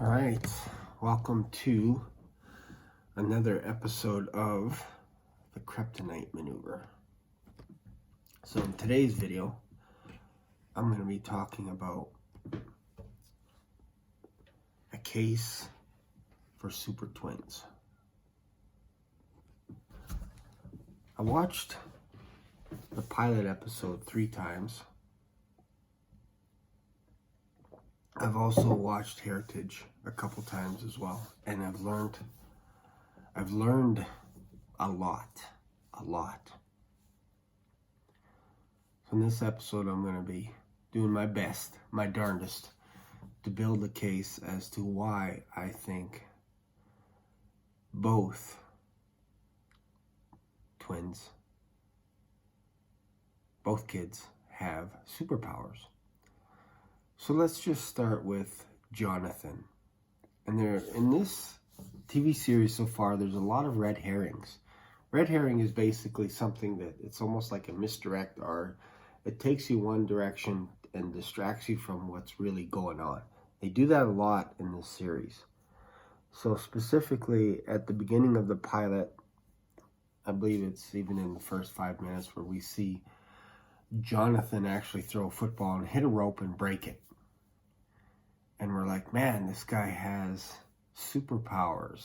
All right, welcome to another episode of the Kryptonite maneuver. So in today's video, I'm going to be talking about a case for super twins. I watched the pilot episode 3 times. I've also watched Heritage a couple times as well, and I've learned a lot. So in this episode, I'm going to be doing my best, my darndest, to build a case as to why I think both twins, both kids, have superpowers. So let's just start with Jonathan. And in this TV series so far, there's a lot of red herrings. Red herring is basically something that it's almost like a misdirect, or it takes you one direction and distracts you from what's really going on. They do that a lot in this series. So specifically at the beginning of the pilot, I believe it's even in the first 5 minutes, where we see Jonathan actually throw a football and hit a rope and break it. And we're like, man, this guy has superpowers.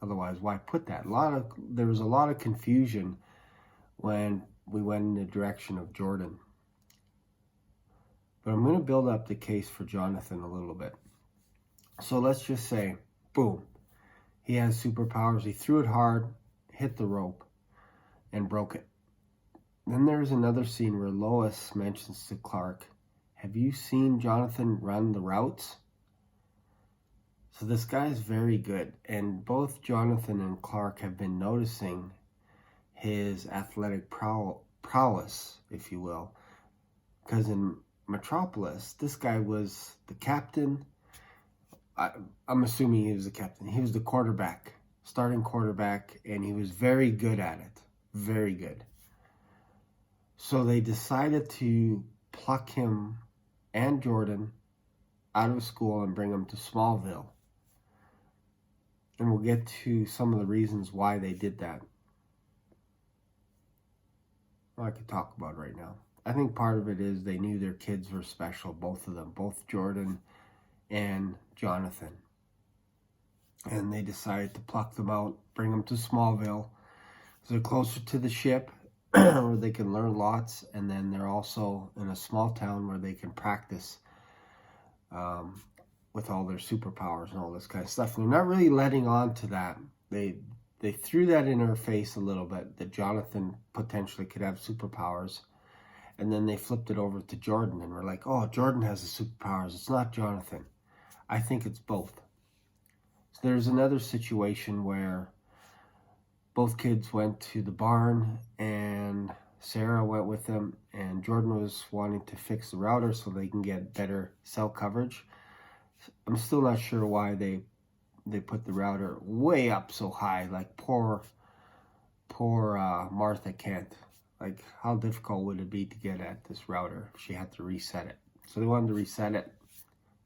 Otherwise, why put that? There was a lot of confusion when we went in the direction of Jordan. But I'm going to build up the case for Jonathan a little bit. So let's just say, boom, he has superpowers. He threw it hard, hit the rope, and broke it. Then there's another scene where Lois mentions to Clark, have you seen Jonathan run the routes? So this guy is very good. And both Jonathan and Clark have been noticing his athletic prowess, if you will. Because in Metropolis, this guy was the captain. I'm assuming he was the captain. He was the quarterback, starting quarterback, and he was very good at it. Very good. So they decided to pluck him and Jordan out of school and bring them to Smallville. And we'll get to some of the reasons why they did that. Well, I could talk about right now. I think part of it is they knew their kids were special, both of them, both Jordan and Jonathan. And they decided to pluck them out, bring them to Smallville, so they're closer to the ship, where they can learn lots, and then they're also in a small town where they can practice with all their superpowers and all this kind of stuff. And they're not really letting on to that. They threw that in her face a little bit, that Jonathan potentially could have superpowers, and then they flipped it over to Jordan, and we're like, oh, Jordan has the superpowers. It's not Jonathan. I think it's both. So there's another situation where both kids went to the barn, and Sarah went with them, and Jordan was wanting to fix the router so they can get better cell coverage. I'm still not sure why they put the router way up so high. Like poor Martha Kent. Like, how difficult would it be to get at this router if she had to reset it? So they wanted to reset it.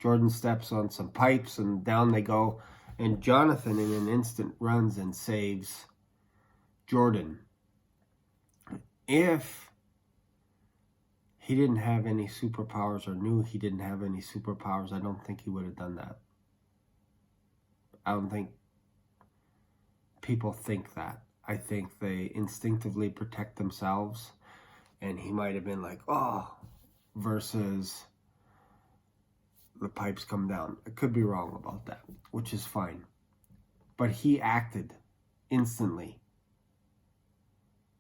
Jordan steps on some pipes, and down they go. And Jonathan, in an instant, runs and saves Jordan. If he didn't have any superpowers, or knew he didn't have any superpowers, I don't think he would have done that. I don't think people think that. I think they instinctively protect themselves, and he might have been like, oh, versus the pipes come down. I could be wrong about that, which is fine. But he acted instantly,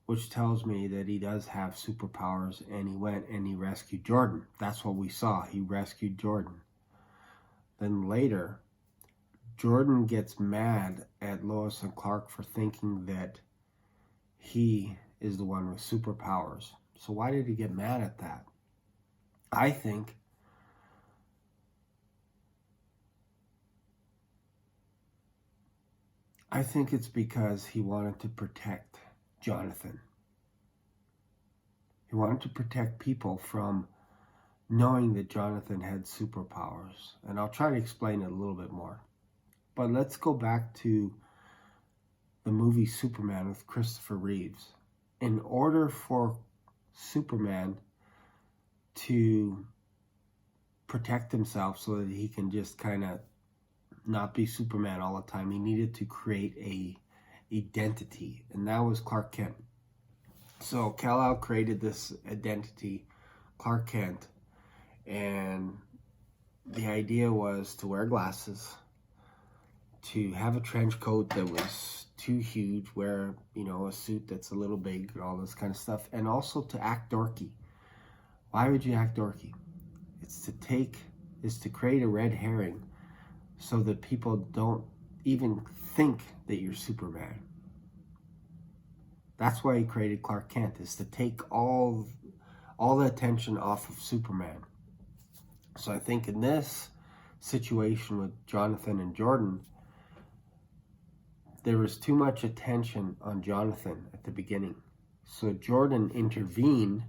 which tells me that he does have superpowers, and he went and he rescued Jordan. That's what we saw. He rescued Jordan. Then later, Jordan gets mad at Lois and Clark for thinking that he is the one with superpowers. So why did he get mad at that? I think it's because he wanted to protect Jonathan. He wanted to protect people from knowing that Jonathan had superpowers. And I'll try to explain it a little bit more. But let's go back to the movie Superman with Christopher Reeves. In order for Superman to protect himself so that he can just kind of not be Superman all the time, he needed to create a identity, and that was Clark Kent. So Kal-El created this identity, Clark Kent, and the idea was to wear glasses, to have a trench coat that was too huge, wear, a suit that's a little big and all this kind of stuff, and also to act dorky. Why would you act dorky? It's to create a red herring so that people don't even think that you're Superman. That's why he created Clark Kent, is to take all the attention off of Superman. So I think in this situation with Jonathan and Jordan, there was too much attention on Jonathan at the beginning. So Jordan intervened,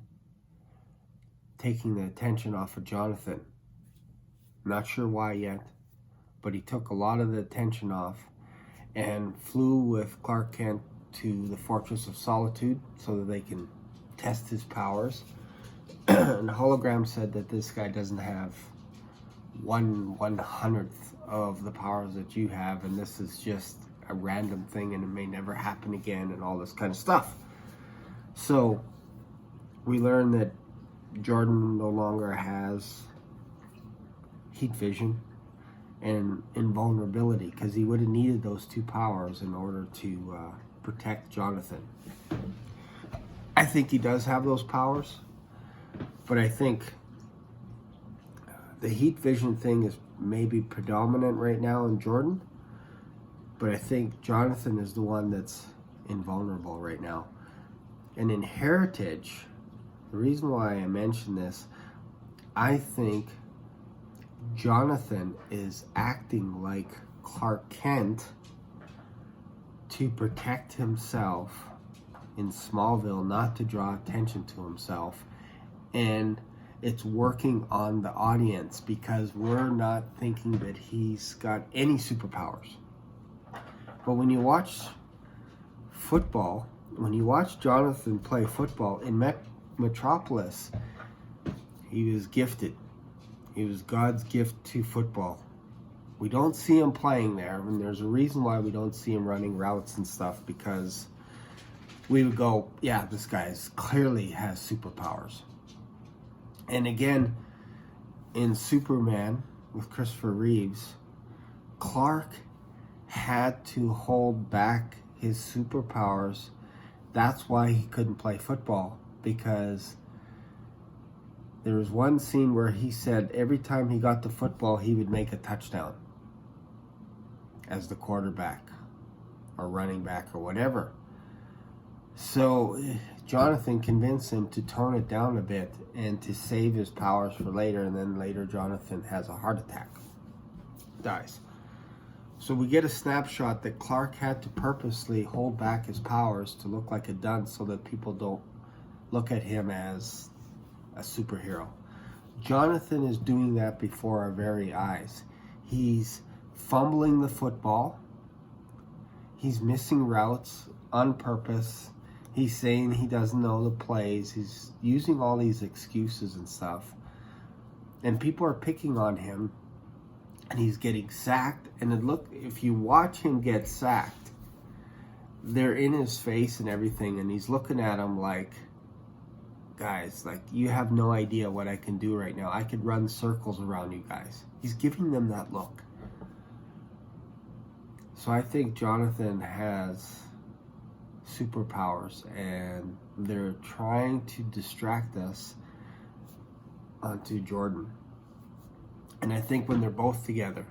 taking the attention off of Jonathan. Not sure why yet, but he took a lot of the attention off and flew with Clark Kent to the Fortress of Solitude so that they can test his powers. And the hologram said that this guy doesn't have 1/100th of the powers that you have, and this is just a random thing and it may never happen again and all this kind of stuff. So we learn that Jordan no longer has heat vision and invulnerability, because he would have needed those two powers in order to protect Jonathan. I think he does have those powers, but I think the heat vision thing is maybe predominant right now in Jordan, but I think Jonathan is the one that's invulnerable right now. And in Heritage, the reason why I mention this, I think Jonathan is acting like Clark Kent to protect himself in Smallville, not to draw attention to himself. And it's working on the audience because we're not thinking that he's got any superpowers. But when you watch football, when you watch Jonathan play football in Metropolis, he was gifted. He was God's gift to football. We don't see him playing there, and there's a reason why we don't see him running routes and stuff, because we would go, yeah, this guy clearly has superpowers. And again, in Superman with Christopher Reeves, Clark had to hold back his superpowers. That's why he couldn't play football, because there was one scene where he said every time he got the football, he would make a touchdown as the quarterback or running back or whatever. So Jonathan convinced him to tone it down a bit and to save his powers for later, and then later Jonathan has a heart attack, dies. So we get a snapshot that Clark had to purposely hold back his powers to look like a dunce so that people don't look at him as a superhero. Jonathan is doing that before our very eyes. He's fumbling the football. He's missing routes on purpose. He's saying he doesn't know the plays. He's using all these excuses and stuff. And people are picking on him. And he's getting sacked. And look, if you watch him get sacked, they're in his face and everything. And he's looking at him like, guys, like, you have no idea what I can do right now. I could run circles around you guys. He's giving them that look. So I think Jonathan has superpowers, and they're trying to distract us onto Jordan. And I think when they're both together,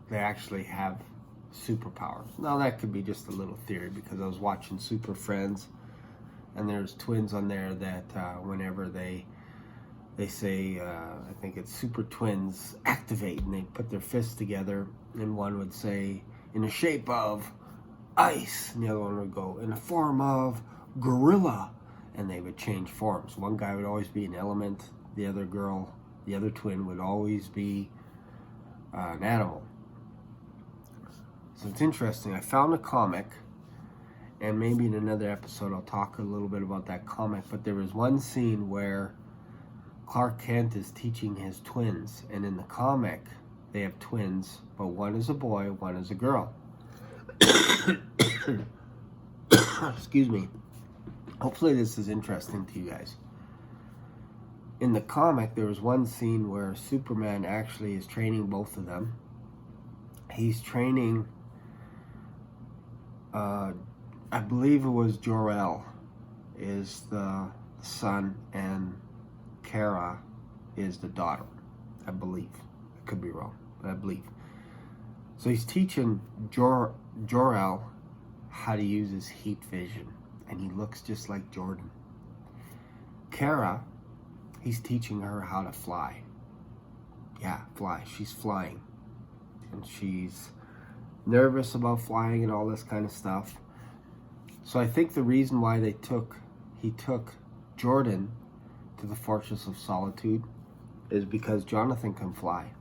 they actually have superpowers. Now that could be just a little theory, because I was watching Super Friends, and there's twins on there that whenever they say, I think it's super twins, activate, and they put their fists together, and one would say, in the shape of ice, and the other one would go, in the form of gorilla, and they would change forms. One guy would always be an element, the other girl The other twin would always be an animal. So it's interesting. I found a comic, and maybe in another episode I'll talk a little bit about that comic, but there was one scene where Clark Kent is teaching his twins, and in the comic they have twins, but one is a boy, one is a girl. Excuse me. Hopefully this is interesting to you guys. In the comic, there was one scene where Superman actually is training both of them. He's training, I believe it was Jor-El is the son, and Kara is the daughter, I believe. I could be wrong, but I believe. So he's teaching Jor-El how to use his heat vision, and he looks just like Jordan. Kara, he's teaching her how to fly. Yeah, fly. She's flying. And she's nervous about flying and all this kind of stuff. So I think the reason why he took Jordan to the Fortress of Solitude is because Jonathan can fly.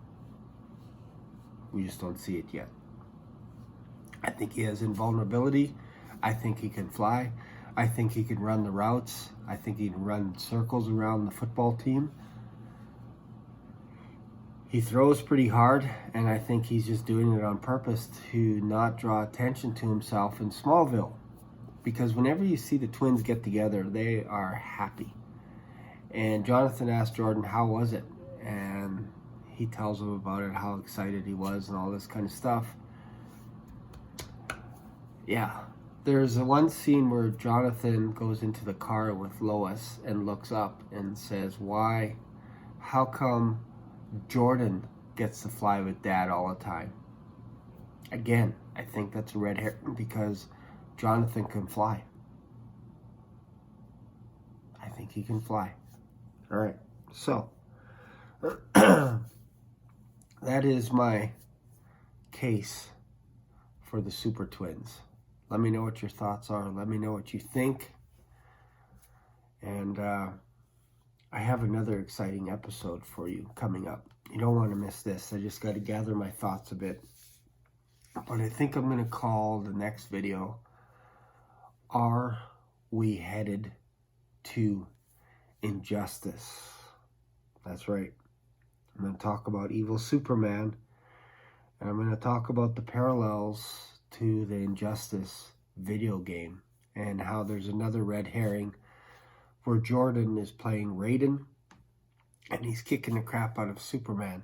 We just don't see it yet. I think he has invulnerability. I think he can fly. I think he can run the routes. I think he can run circles around the football team. He throws pretty hard, and I think he's just doing it on purpose to not draw attention to himself in Smallville. Because whenever you see the twins get together, they are happy. And Jonathan asked Jordan, how was it? And he tells him about it, how excited he was and all this kind of stuff. Yeah. There's one scene where Jonathan goes into the car with Lois and looks up and says, how come Jordan gets to fly with Dad all the time? Again, I think that's a red herring because Jonathan can fly. I think he can fly. All right, so that is my case for the Super Twins. Let me know what your thoughts are. Let me know what you think. And I have another exciting episode for you coming up. You don't want to miss this. I just got to gather my thoughts a bit. But I think I'm going to call the next video, Are We Headed to Injustice? That's right. I'm going to talk about evil Superman. And I'm going to talk about the parallels to the Injustice video game and how there's another red herring where Jordan is playing Raiden and he's kicking the crap out of Superman.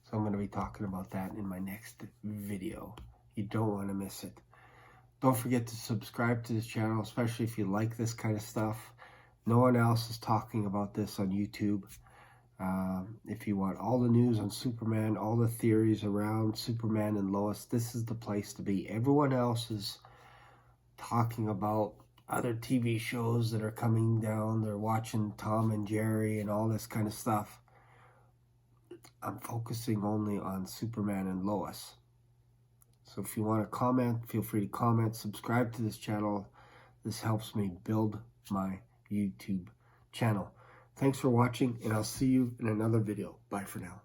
So I'm going to be talking about that in my next video. You don't want to miss it. Don't forget to subscribe to this channel, especially if you like this kind of stuff. No one else is talking about this on YouTube. If you want all the news on Superman, all the theories around Superman and Lois, this is the place to be. Everyone else is talking about other TV shows that are coming down. They're watching Tom and Jerry and all this kind of stuff. I'm focusing only on Superman and Lois. So if you want to comment, feel free to comment. Subscribe to this channel. This helps me build my YouTube channel. Thanks for watching, and I'll see you in another video. Bye for now.